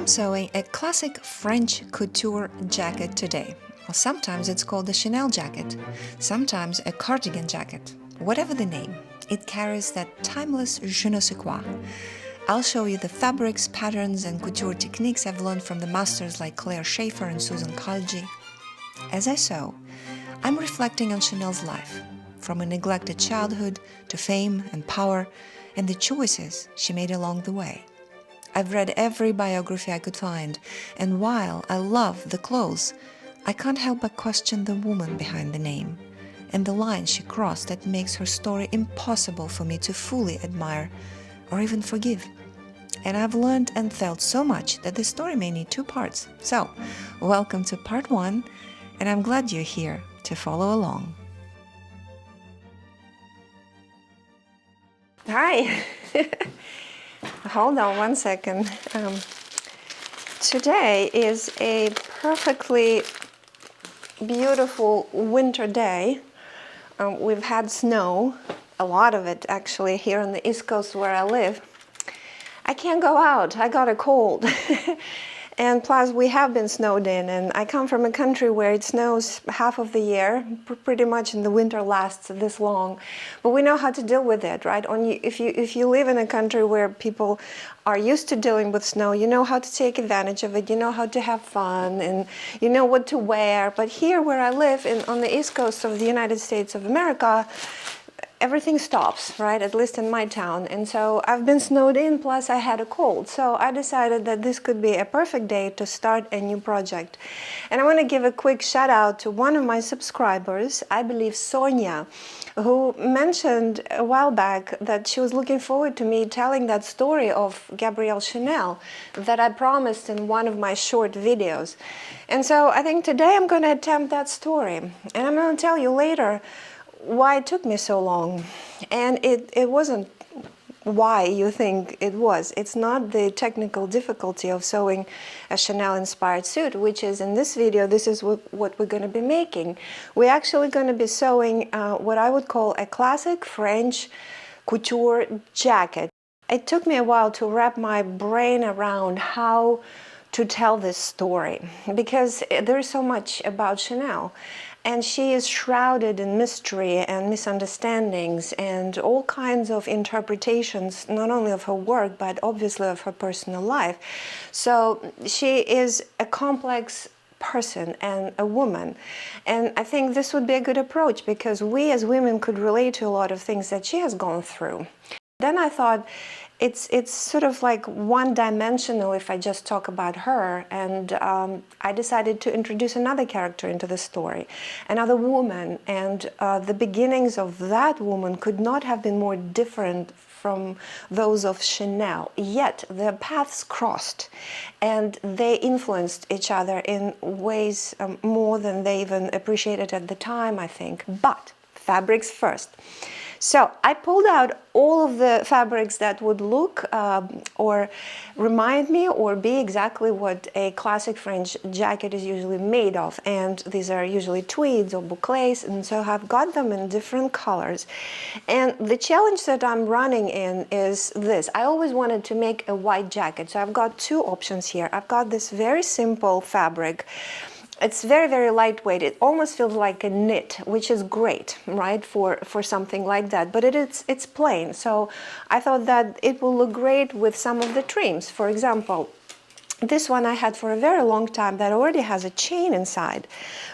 I'm sewing a classic French couture jacket today. Or sometimes it's called a Chanel jacket, sometimes a cardigan jacket. Whatever the name, it carries that timeless je ne sais quoi. I'll show you the fabrics, patterns, and couture techniques I've learned from the masters like Shaeffer and Khalje. As I sew, I'm reflecting on Chanel's life, from a neglected childhood to fame and power, and the choices she made along the way. I've read every biography I could find, and while I love the clothes, I can't help but question the woman behind the name, and the line she crossed that makes her story impossible for me to fully admire or even forgive. And I've learned and felt so much that this story may need two parts. So, welcome to part one, and I'm glad you're here to follow along. Hi! Hold on one second. Today is a perfectly beautiful winter day. We've had snow, a lot of it actually, here on the East Coast where I live. I can't go out, I got a cold. And plus we have been snowed in, and I come from a country where it snows half of the year, pretty much, and the winter lasts this long. But we know how to deal with it, right? If you live in a country where people are used to dealing with snow, you know how to take advantage of it, you know how to have fun, and you know what to wear. But here where I live, on the East Coast of the United States of America, everything stops, right? At least in my town. And so I've been snowed in, plus I had a cold. So I decided that this could be a perfect day to start a new project. And I want to give a quick shout out to one of my subscribers, I believe Sonia, who mentioned a while back that she was looking forward to me telling that story of Gabrielle Chanel that I promised in one of my short videos. And so I think today I'm going to attempt that story. And I'm going to tell you later why it took me so long. And it wasn't why you think it was. It's not the technical difficulty of sewing a Chanel-inspired suit, which is, in this video, this is what we're going to be making. We're actually going to be sewing what I would call a classic French couture jacket. It took me a while to wrap my brain around how to tell this story, because there's so much about Chanel. And she is shrouded in mystery and misunderstandings and all kinds of interpretations, not only of her work, but obviously of her personal life. So she is a complex person and a woman. And I think this would be a good approach, because we as women could relate to a lot of things that she has gone through. Then I thought, it's sort of like one-dimensional if I just talk about her, and I decided to introduce another character into the story, another woman, and the beginnings of that woman could not have been more different from those of Chanel, yet their paths crossed, and they influenced each other in ways more than they even appreciated at the time, I think. But fabrics first. So I pulled out all of the fabrics that would look or remind me or be exactly what a classic French jacket is usually made of. And these are usually tweeds or boucles, and so I've got them in different colors. And the challenge that I'm running in is this. I always wanted to make a white jacket, so I've got two options here. I've got this very simple fabric. It's very, very lightweight. It almost feels like a knit, which is great, right, for something like that. But it's plain, so I thought that it will look great with some of the trims. For example, this one I had for a very long time that already has a chain inside,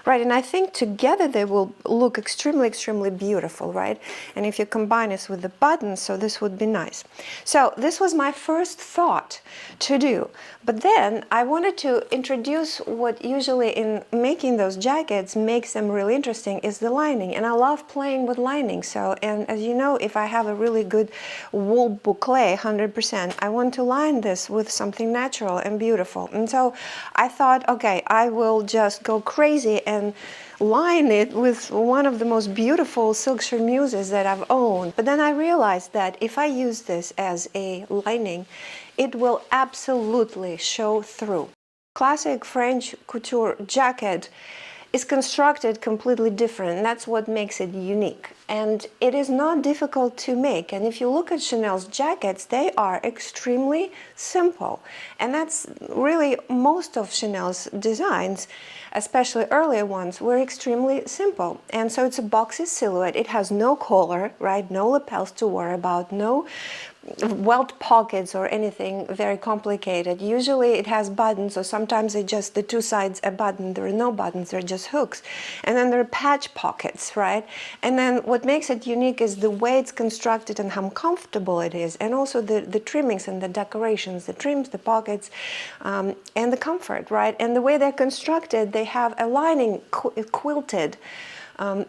right? And I think together they will look extremely, extremely beautiful, right? And if you combine this with the buttons, so this would be nice. So this was my first thought to do. But then I wanted to introduce what usually in making those jackets makes them really interesting is the lining. And I love playing with lining. So, and as you know, if I have a really good wool boucle, 100%, I want to line this with something natural and beautiful. And so I thought, okay, I will just go crazy and line it with one of the most beautiful silk charmeuses that I've owned. But then I realized that if I use this as a lining, it will absolutely show through. Classic French couture jacket is constructed completely different. That's what makes it unique. And it is not difficult to make. And if you look at Chanel's jackets, they are extremely simple. And that's really most of Chanel's designs, especially earlier ones, were extremely simple. And so it's a boxy silhouette. It has no collar, right? No lapels to worry about, no welt pockets or anything very complicated. Usually it has buttons, or sometimes it just the two sides a button. There are no buttons, they're just hooks. And then there are patch pockets, right? And then what makes it unique is the way it's constructed and how comfortable it is, and also the trimmings and the decorations, the trims, the pockets, and the comfort, right? And the way they're constructed, they have a lining quilted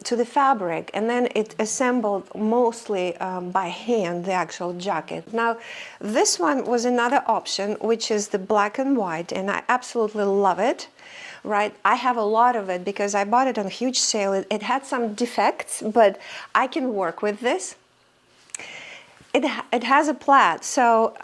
to the fabric, and then it assembled mostly by hand, the actual jacket. Now, this one was another option, which is the black and white, and I absolutely love it. Right, I have a lot of it because I bought it on a huge sale. It had some defects, but I can work with this. It has a plaid, so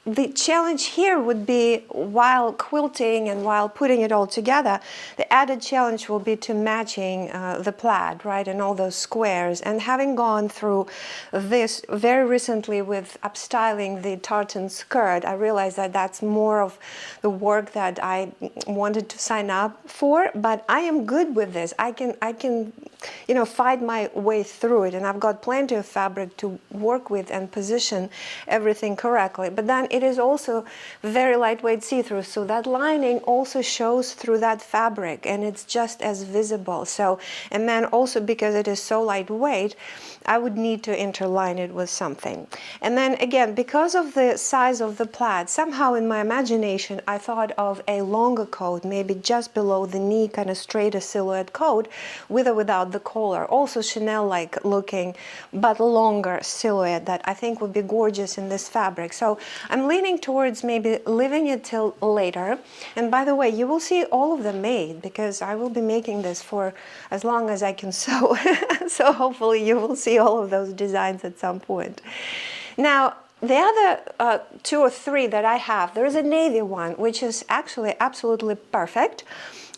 the challenge here would be, while quilting and while putting it all together, the added challenge will be to matching the plaid, right, and all those squares. And having gone through this very recently with upstyling the tartan skirt, I realized that that's more of the work that I wanted to sign up for. But I am good with this. I can, you know, fight my way through it, and I've got plenty of fabric to work with and position everything correctly. But then it is also very lightweight see-through, so that lining also shows through that fabric, and it's just as visible. So, and then also because it is so lightweight, I would need to interline it with something. And then again, because of the size of the plaid, somehow in my imagination I thought of a longer coat, maybe just below the knee, kind of straighter silhouette coat, with or without the collar. Also Chanel-like looking, but longer silhouette that I think would be gorgeous in this fabric. So I'm leaning towards maybe leaving it till later. And by the way, you will see all of them made, because I will be making this for as long as I can sew. So hopefully you will see all of those designs at some point. Now, the other two or three that I have, there is a navy one, which is actually absolutely perfect.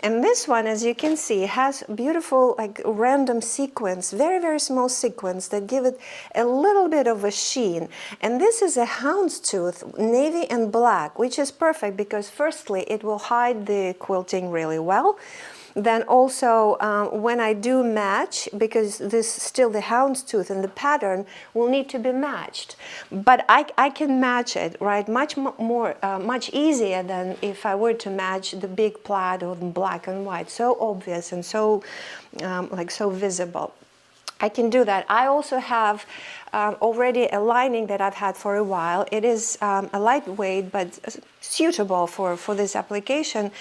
And this one, as you can see, has beautiful, like, random sequins, very, very small sequins that give it a little bit of a sheen. And this is a houndstooth, navy and black, which is perfect because firstly, it will hide the quilting really well. Then also, when I do match, because this still the houndstooth and the pattern will need to be matched, but I can match it, right, much more, much easier than if I were to match the big plaid or the black and white, so obvious and so, like, so visible. I can do that. I also have already a lining that I've had for a while. It is a lightweight but suitable for this application,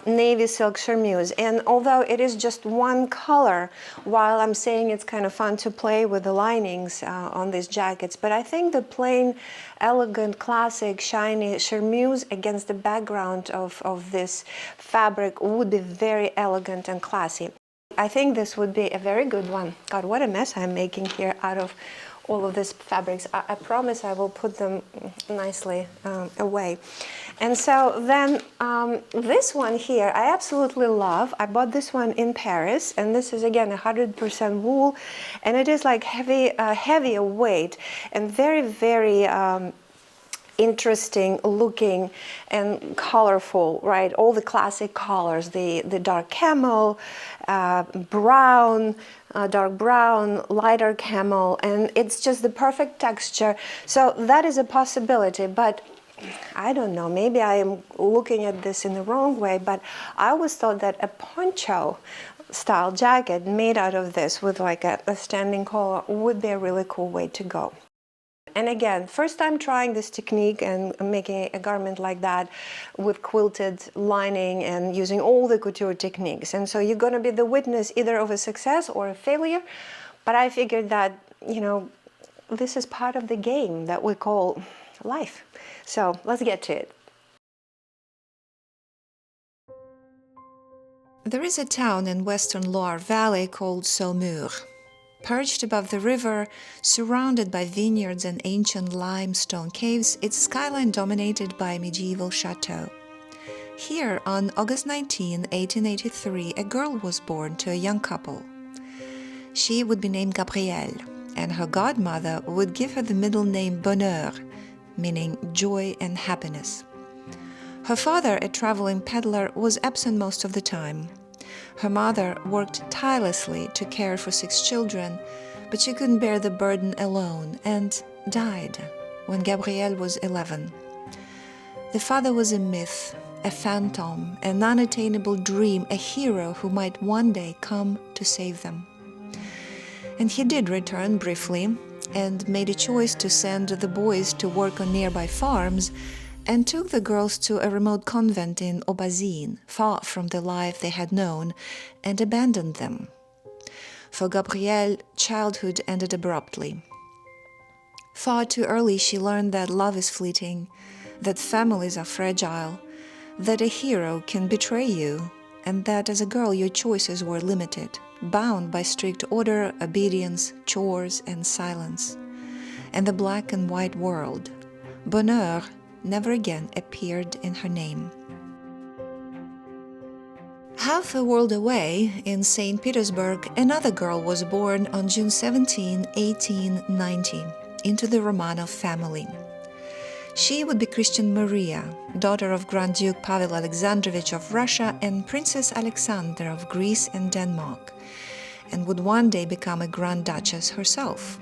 navy silk charmeuse. And although it is just one color, while I'm saying it's kind of fun to play with the linings on these jackets, but I think the plain, elegant, classic, shiny charmeuse against the background of this fabric would be very elegant and classy. I think this would be a very good one. God, what a mess I'm making here out of all of these fabrics. I promise I will put them nicely away. And so then this one here, I absolutely love. I bought this one in Paris, and this is again 100% wool, and it is like heavier weight and very, very interesting looking and colorful, right? All the classic colors, the dark camel, brown, dark brown, lighter camel, and it's just the perfect texture. So that is a possibility, but I don't know, maybe I am looking at this in the wrong way, but I always thought that a poncho style jacket made out of this with like a standing collar would be a really cool way to go. And again, first time trying this technique and making a garment like that with quilted lining and using all the couture techniques. And so you're going to be the witness either of a success or a failure. But I figured that, you know, this is part of the game that we call life. So let's get to it. There is a town in western Loire Valley called Saumur. Perched above the river, surrounded by vineyards and ancient limestone caves, its skyline dominated by a medieval chateau. Here, on August 19, 1883, a girl was born to a young couple. She would be named Gabrielle, and her godmother would give her the middle name Bonheur, meaning joy and happiness. Her father, a traveling peddler, was absent most of the time. Her mother worked tirelessly to care for 6 children, but she couldn't bear the burden alone and died when Gabrielle was 11. The father was a myth, a phantom, an unattainable dream, a hero who might one day come to save them. And he did return briefly and made a choice to send the boys to work on nearby farms and took the girls to a remote convent in Aubazine, far from the life they had known, and abandoned them. For Gabrielle, childhood ended abruptly. Far too early she learned that love is fleeting, that families are fragile, that a hero can betray you, and that as a girl your choices were limited, bound by strict order, obedience, chores, and silence. And the black and white world, bonheur, never again appeared in her name. Half a world away, in St. Petersburg, another girl was born on June 17, 1890, into the Romanov family. She would be Christian Maria, daughter of Grand Duke Pavel Alexandrovich of Russia and Princess Alexandra of Greece and Denmark, and would one day become a Grand Duchess herself.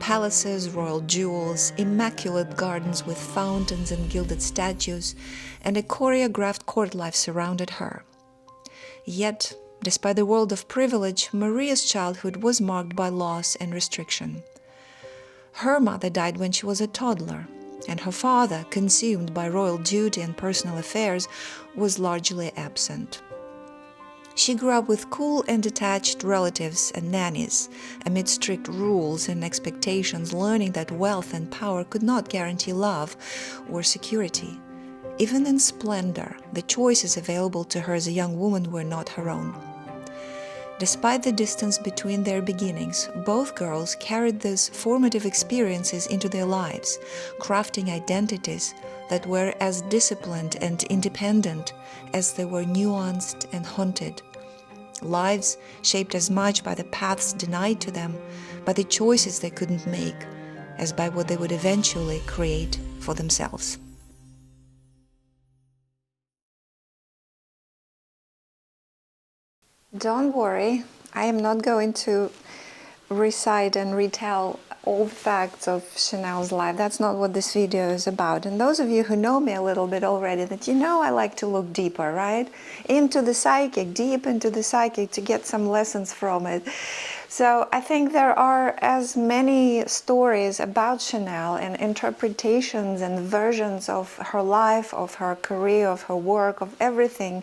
Palaces, royal jewels, immaculate gardens with fountains and gilded statues, and a choreographed court life surrounded her. Yet, despite the world of privilege, Maria's childhood was marked by loss and restriction. Her mother died when she was a toddler, and her father, consumed by royal duty and personal affairs, was largely absent. She grew up with cool and detached relatives and nannies, amid strict rules and expectations, learning that wealth and power could not guarantee love or security. Even in splendor, the choices available to her as a young woman were not her own. Despite the distance between their beginnings, both girls carried these formative experiences into their lives, crafting identities that were as disciplined and independent as they were nuanced and haunted. Lives shaped as much by the paths denied to them, by the choices they couldn't make, as by what they would eventually create for themselves. Don't worry, I am not going to recite and retell all the facts of Chanel's life. That's not what this video is about. And those of you who know me a little bit already, that you know I like to look deeper, right? Into the psychic, deep into the psychic, to get some lessons from it. So I think there are as many stories about Chanel and interpretations and versions of her life, of her career, of her work, of everything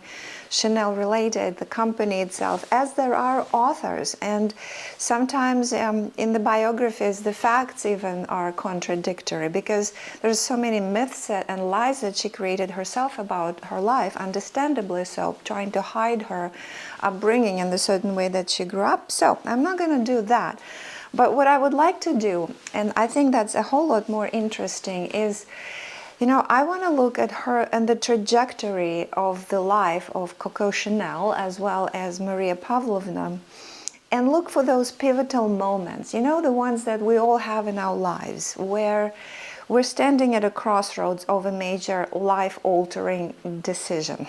Chanel related, the company itself, as there are authors. And sometimes in the biographies, the facts even are contradictory, because there's so many myths and lies that she created herself about her life, understandably so, trying to hide her upbringing in the certain way that she grew up. So I'm not going to do that. But what I would like to do, and I think that's a whole lot more interesting, is I want to look at her and the trajectory of the life of Coco Chanel as well as Maria Pavlovna, and look for those pivotal moments, the ones that we all have in our lives, where we're standing at a crossroads of a major life-altering decision.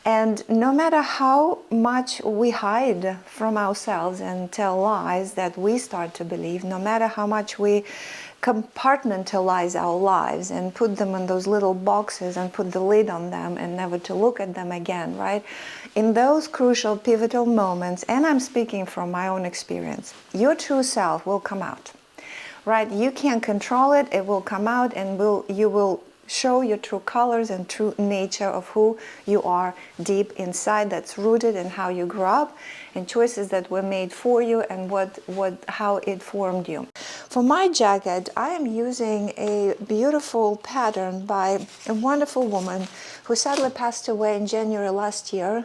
And no matter how much we hide from ourselves and tell lies that we start to believe, no matter how much we compartmentalize our lives and put them in those little boxes and put the lid on them and never to look at them again, right? In those crucial, pivotal moments, and I'm speaking from my own experience, your true self will come out, right? You can't control it, it will come out, and you will show your true colors and true nature of who you are deep inside, that's rooted in how you grew up and choices that were made for you and how it formed you. For my jacket, I am using a beautiful pattern by a wonderful woman who sadly passed away in January last year.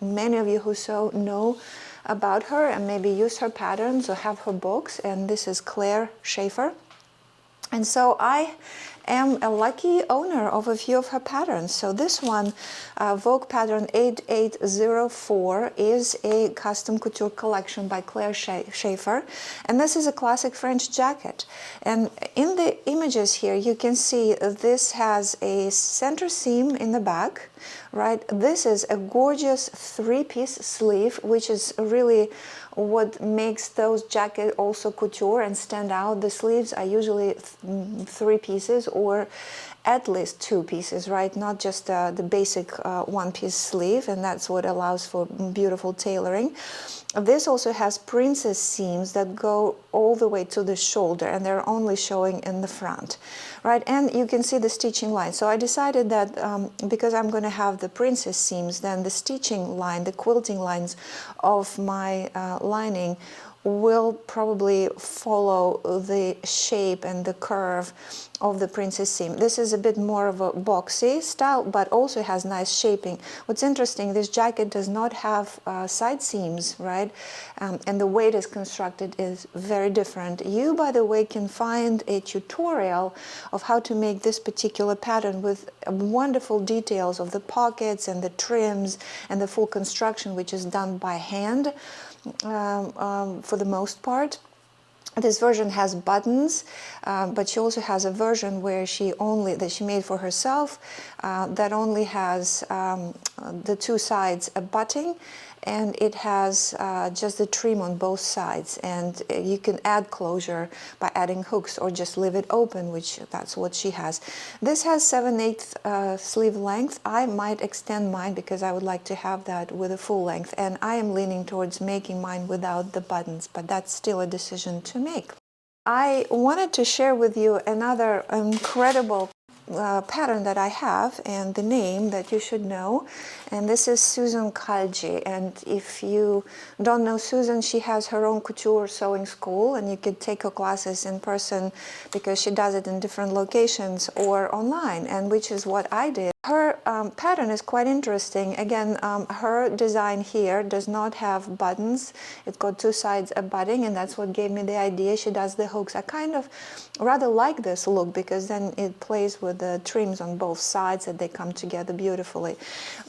Many of you who know about her and maybe use her patterns or have her books, and this is Shaeffer. And so I am a lucky owner of a few of her patterns. So this one, Vogue pattern 8804, is a custom couture collection by Shaeffer, and this is a classic French jacket. And in the images here you can see this has a center seam in the back, right? This is a gorgeous three-piece sleeve, which is really what makes those jackets also couture and stand out. The sleeves are usually three pieces or at least two pieces, right? Not just the basic one-piece sleeve, and that's what allows for beautiful tailoring. This also has princess seams that go all the way to the shoulder, and they're only showing in the front, right? And you can see the stitching line. So I decided that because I'm going to have the princess seams, then the stitching line, the quilting lines of my lining will probably follow the shape and the curve of the princess seam. This is a bit more of a boxy style, but also has nice shaping. What's interesting, this jacket does not have side seams, right? And the way it is constructed is very different. You, by the way, can find a tutorial of how to make this particular pattern with wonderful details of the pockets and the trims and the full construction, which is done by hand. For the most part. This version has buttons, but she also has a version where that she made for herself that only has the two sides a butting, and it has just the trim on both sides, and you can add closure by adding hooks or just leave it open, which that's what she has. This has 7/8 sleeve length. I might extend mine because I would like to have that with a full length, and I am leaning towards making mine without the buttons, but that's still a decision to make. I wanted to share with you another incredible pattern that I have, and the name that you should know, and this is Susan Khalje. And if you don't know Susan, she has her own couture sewing school, and you could take her classes in person because she does it in different locations or online, and which is what I did. Her pattern is quite interesting. Again, her design here does not have buttons. It's got two sides a butting, and that's what gave me the idea. She does the hooks. I kind of rather like this look because then it plays with the trims on both sides that they come together beautifully.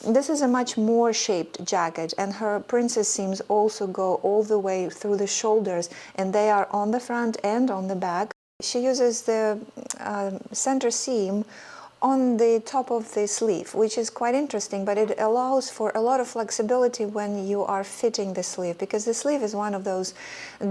This is a much more shaped jacket, and her princess seams also go all the way through the shoulders, and they are on the front and on the back. She uses the center seam on the top of the sleeve, which is quite interesting, but it allows for a lot of flexibility when you are fitting the sleeve, because the sleeve is one of those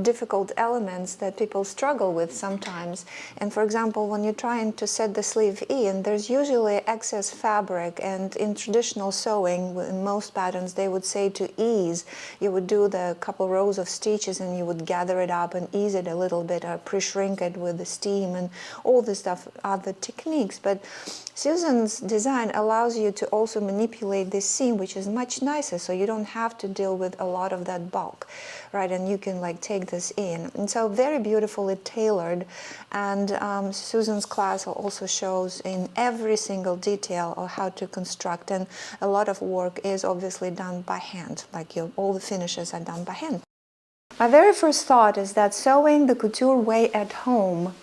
difficult elements that people struggle with sometimes. And for example, when you're trying to set the sleeve in, there's usually excess fabric, and in traditional sewing, in most patterns, they would say to ease. You would do the couple rows of stitches and you would gather it up and ease it a little bit, or pre-shrink it with the steam and all this stuff, other techniques. But Susan's design allows you to also manipulate this seam, which is much nicer, so you don't have to deal with a lot of that bulk, right? And you can like take this in. And so very beautifully tailored. And Susan's class also shows in every single detail of how to construct, and a lot of work is obviously done by hand, like all the finishes are done by hand. My very first thought is that sewing the couture way at home,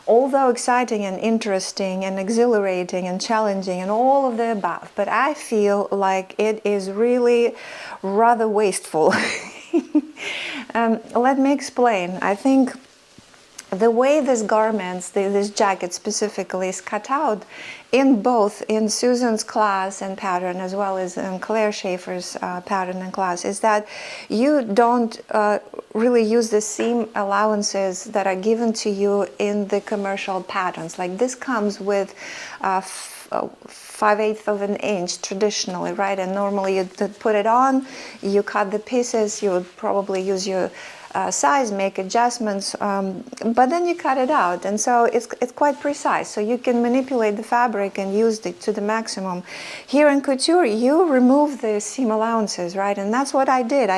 although exciting and interesting and exhilarating and challenging and all of the above, but I feel like it is really rather wasteful. Let me explain. I think the way this garments, this jacket specifically, is cut out in both in Susan's class and pattern, as well as in Claire Shaeffer's pattern and class, is that you don't really use the seam allowances that are given to you in the commercial patterns. Like this comes with 5/8 of an inch traditionally, right? And normally you put it on, you cut the pieces, you would probably use your size, make adjustments, but then you cut it out, and so it's quite precise, so you can manipulate the fabric and use it to the maximum. Here in couture, you remove the seam allowances, right? And that's what I did.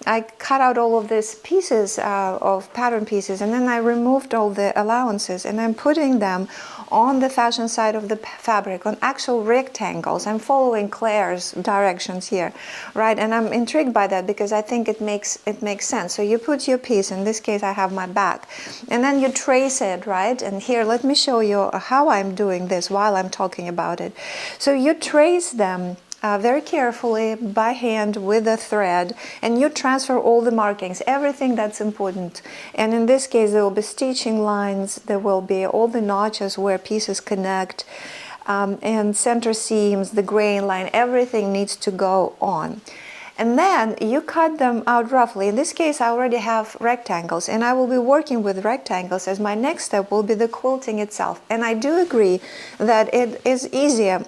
I cut out all of these pieces of pattern pieces, and then I removed all the allowances, and I'm putting them on the fashion side of the fabric, on actual rectangles. I'm following Claire's directions here, right? And I'm intrigued by that because I think it makes sense. So you put your piece, in this case I have my back, and then you trace it, right? And here, let me show you how I'm doing this while I'm talking about it. So you trace them very carefully by hand with a thread, and you transfer all the markings, everything that's important. And in this case, there will be stitching lines, there will be all the notches where pieces connect, and center seams, the grain line, everything needs to go on. And then you cut them out roughly. In this case, I already have rectangles, and I will be working with rectangles, as my next step will be the quilting itself. And I do agree that it is easier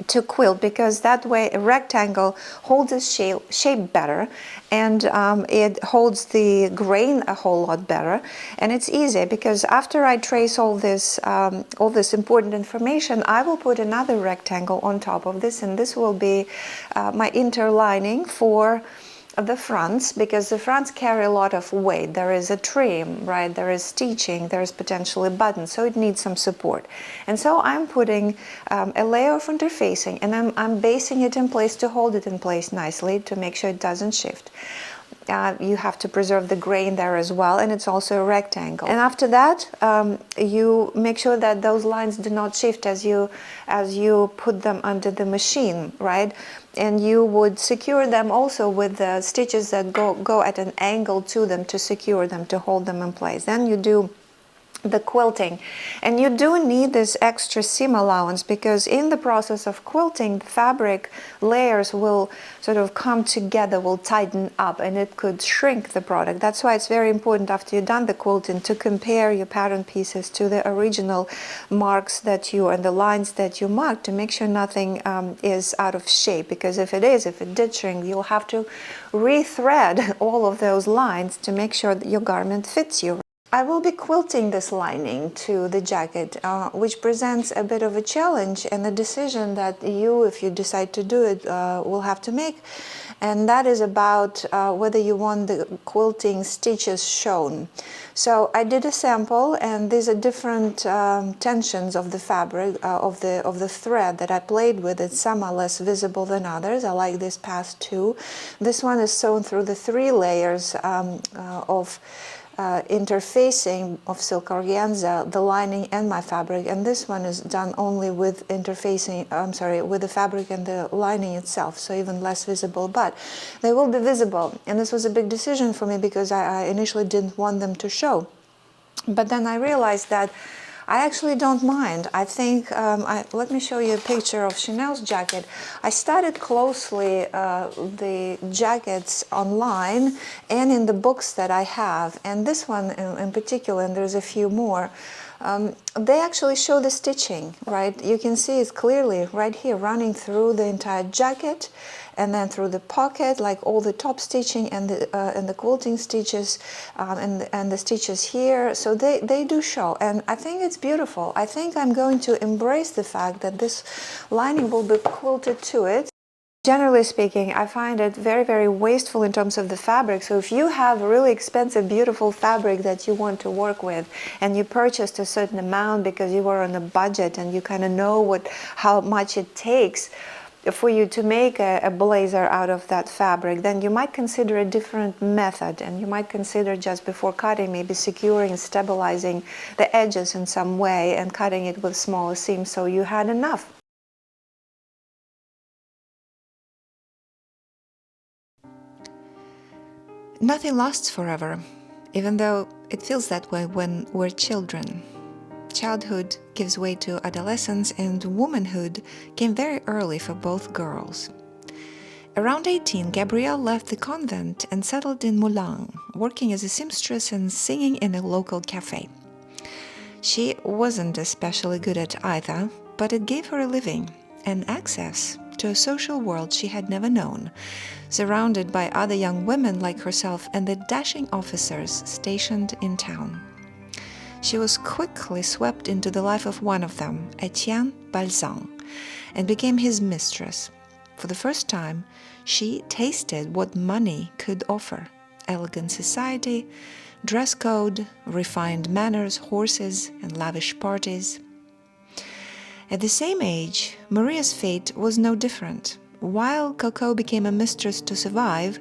to quilt because that way a rectangle holds its shape better, and it holds the grain a whole lot better, and it's easy because after I trace all this important information, I will put another rectangle on top of this, and this will be my interlining for the fronts, because the fronts carry a lot of weight. There is a trim, right? There is stitching, there is potentially buttons, so it needs some support. And so I'm putting a layer of interfacing, and I'm basing it in place to hold it in place nicely to make sure it doesn't shift. You have to preserve the grain there as well, and it's also a rectangle. And after that, you make sure that those lines do not shift as you put them under the machine, right? And you would secure them also with the stitches that go at an angle to them to secure them, to hold them in place. Then you do the quilting, and you do need this extra seam allowance because in the process of quilting, the fabric layers will sort of come together, will tighten up, and it could shrink the product. That's why it's very important after you've done the quilting to compare your pattern pieces to the original marks that you and the lines that you marked to make sure nothing is out of shape, because if it did shrink, you'll have to rethread all of those lines to make sure that your garment fits you. I will be quilting this lining to the jacket, which presents a bit of a challenge and a decision that you, if you decide to do it, will have to make. And that is about whether you want the quilting stitches shown. So I did a sample, and these are different tensions of the fabric, of the thread that I played with it. Some are less visible than others. I like this past two. This one is sewn through the 3 layers of interfacing of silk organza, the lining and my fabric, and this one is done only with interfacing, with the fabric and the lining itself, so even less visible, but they will be visible. And this was a big decision for me because I initially didn't want them to show, but then I realized that I actually don't mind. I think, let me show you a picture of Chanel's jacket. I studied closely the jackets online and in the books that I have. And this one in particular, and there's a few more, they actually show the stitching, right? You can see it clearly right here, running through the entire jacket, and then through the pocket, like all the top stitching and the quilting stitches, and the stitches here. So they do show, and I think it's beautiful. I think I'm going to embrace the fact that this lining will be quilted to it. Generally speaking, I find it very, very wasteful in terms of the fabric. So if you have a really expensive, beautiful fabric that you want to work with, and you purchased a certain amount because you were on a budget and you kind of know how much it takes for you to make a blazer out of that fabric, then you might consider a different method, and you might consider, just before cutting, maybe securing and stabilizing the edges in some way and cutting it with smaller seams so you had enough. Nothing lasts forever, even though it feels that way when we're children. Childhood gives way to adolescence, and womanhood came very early for both girls. Around 18, Gabrielle left the convent and settled in Moulins, working as a seamstress and singing in a local cafe. She wasn't especially good at either, but it gave her a living and access to a social world she had never known, surrounded by other young women like herself and the dashing officers stationed in town. She was quickly swept into the life of one of them, Etienne Balzan, and became his mistress. For the first time, she tasted what money could offer: elegant society, dress code, refined manners, horses, and lavish parties. At the same age, Maria's fate was no different. While Coco became a mistress to survive,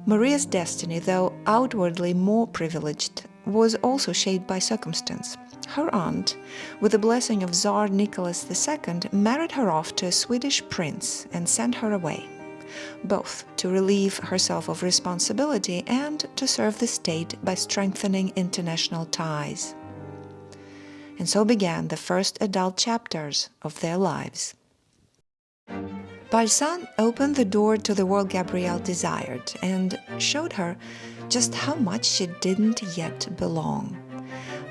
Maria's destiny, though outwardly more privileged, was also shaped by circumstance. Her aunt, with the blessing of Tsar Nicholas II, married her off to a Swedish prince and sent her away, both to relieve herself of responsibility and to serve the state by strengthening international ties. And so began the first adult chapters of their lives. Balsan opened the door to the world Gabrielle desired and showed her just how much she didn't yet belong.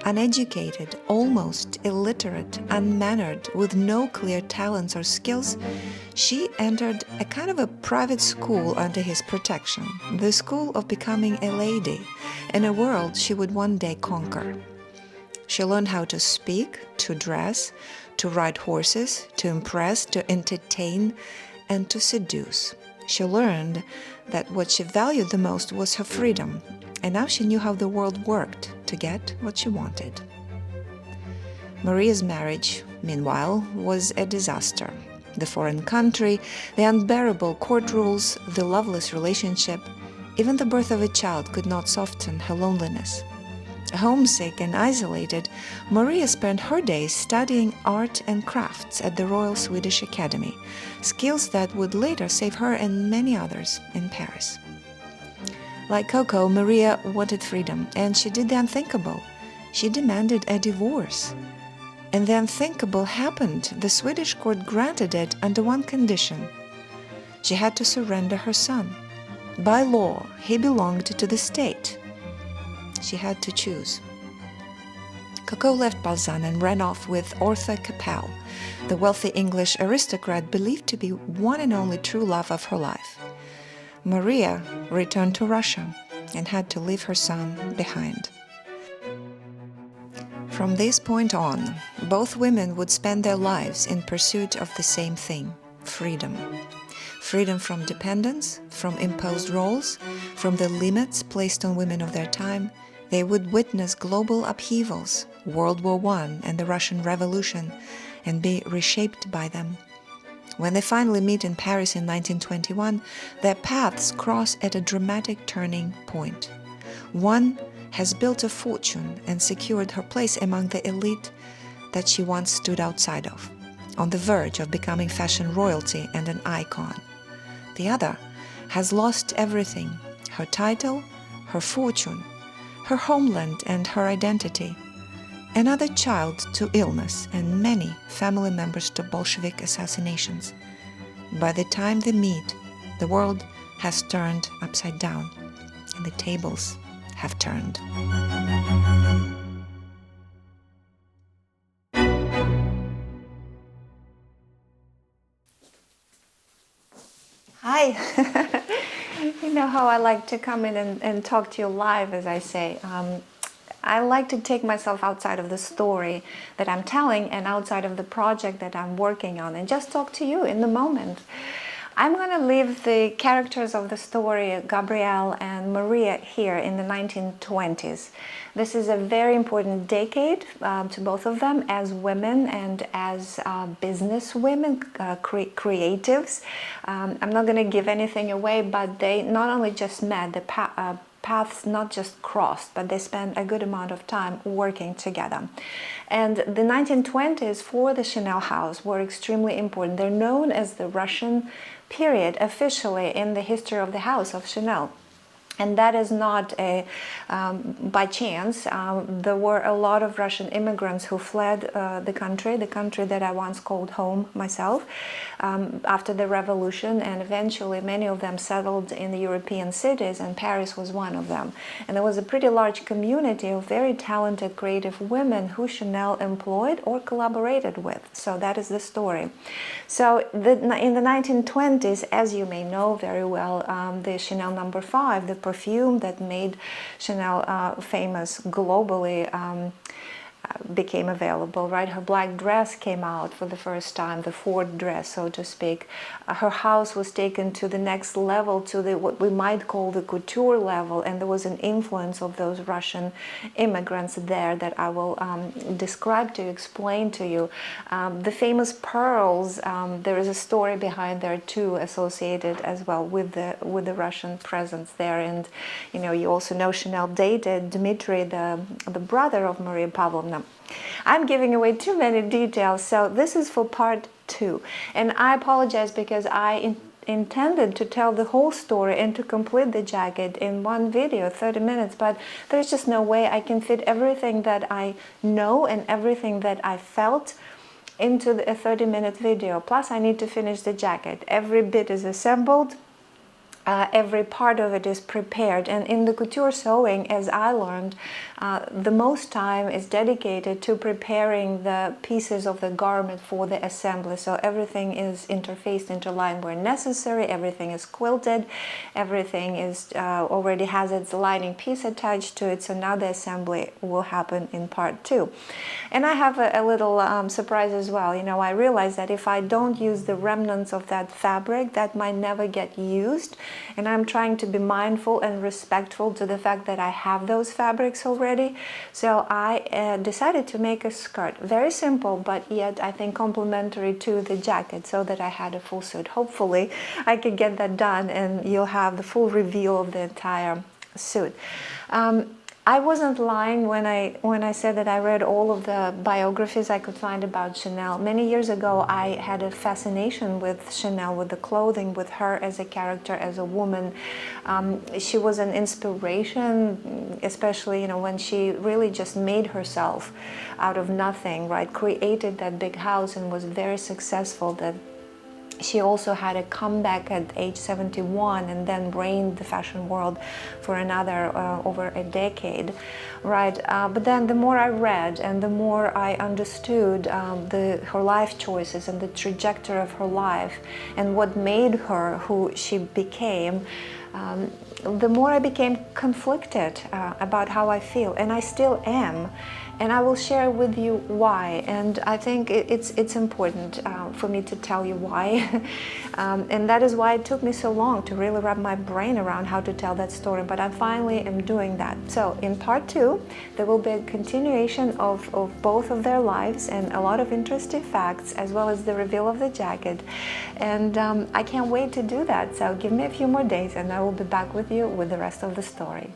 Uneducated, almost illiterate, unmannered, with no clear talents or skills, she entered a kind of a private school under his protection, the school of becoming a lady in a world she would one day conquer. She learned how to speak, to dress, to ride horses, to impress, to entertain, and to seduce. She learned that what she valued the most was her freedom, and now she knew how the world worked to get what she wanted. Maria's marriage, meanwhile, was a disaster. The foreign country, the unbearable court rules, the loveless relationship, even the birth of a child could not soften her loneliness. Homesick and isolated, Maria spent her days studying art and crafts at the Royal Swedish Academy, skills that would later save her and many others in Paris. Like Coco, Maria wanted freedom, and she did the unthinkable. She demanded a divorce. And the unthinkable happened. The Swedish court granted it under one condition. She had to surrender her son. By law, he belonged to the state. She had to choose. Coco left Balsan and ran off with Arthur Capel, the wealthy English aristocrat believed to be one and only true love of her life. Maria returned to Russia and had to leave her son behind. From this point on, both women would spend their lives in pursuit of the same thing: freedom. Freedom from dependence, from imposed roles, from the limits placed on women of their time. They would witness global upheavals, World War I and the Russian Revolution, and be reshaped by them. When they finally meet in Paris in 1921, their paths cross at a dramatic turning point. One has built a fortune and secured her place among the elite that she once stood outside of, on the verge of becoming fashion royalty and an icon. The other has lost everything: her title, her fortune, her homeland and her identity. Another child to illness and many family members to Bolshevik assassinations. By the time they meet, the world has turned upside down and the tables have turned. Hi. You know how I like to come in and talk to you live, as I say. I like to take myself outside of the story that I'm telling and outside of the project that I'm working on and just talk to you in the moment. I'm going to leave the characters of the story, Gabrielle and Maria, here in the 1920s. This is a very important decade to both of them as women and as business women, creatives. I'm not going to give anything away, but they not only just met, the paths not just crossed, but they spent a good amount of time working together. And the 1920s for the Chanel house were extremely important. They're known as the Russian period officially in the history of the house of Chanel. And that is not by chance. There were a lot of Russian immigrants who fled the country that I once called home myself, after the revolution, and eventually many of them settled in the European cities, and Paris was one of them. And there was a pretty large community of very talented, creative women who Chanel employed or collaborated with. So that is the story. So in the 1920s, as you may know very well, the Chanel No. 5, the perfume that made Chanel famous globally, became available, right? Her black dress came out for the first time, the Ford dress, so to speak. Her house was taken to the next level, to the what we might call the couture level, and there was an influence of those Russian immigrants there that I will describe to you, explain to you. The famous pearls, there is a story behind there too, associated as well with the Russian presence there. And you know, you also know Chanel dated Dmitry, the brother of Maria Pavlovna. I'm giving away too many details, so this is for part 2. And I apologize because I intended to tell the whole story and to complete the jacket in one video, 30 minutes, but there's just no way I can fit everything that I know and everything that I felt into a 30-minute video. Plus I need to finish the jacket. Every bit is assembled. Every part of it is prepared, and in the couture sewing, as I learned, the most time is dedicated to preparing the pieces of the garment for the assembly. So everything is interfaced, interlined where necessary, everything is quilted, everything is already has its lining piece attached to it, so now the assembly will happen in part 2. And I have a little surprise as well. You know, I realized that if I don't use the remnants of that fabric, that might never get used. And I'm trying to be mindful and respectful to the fact that I have those fabrics already. So I decided to make a skirt. Very simple, but yet I think complementary to the jacket, so that I had a full suit. Hopefully I can get that done and you'll have the full reveal of the entire suit. I wasn't lying when I said that I read all of the biographies I could find about Chanel. Many years ago, I had a fascination with Chanel, with the clothing, with her as a character, as a woman. She was an inspiration, especially, you know, when she really just made herself out of nothing, right? Created that big house and was very successful. That she also had a comeback at age 71 and then reigned the fashion world for another over a decade, right? But then the more I read and the more I understood her life choices and the trajectory of her life and what made her who she became, the more I became conflicted about how I feel, and I still am. And I will share with you why, and I think it's important for me to tell you why. And that is why it took me so long to really wrap my brain around how to tell that story, but I finally am doing that. So in part 2, there will be a continuation of both of their lives and a lot of interesting facts, as well as the reveal of the jacket. And I can't wait to do that, so give me a few more days and I will be back with you with the rest of the story.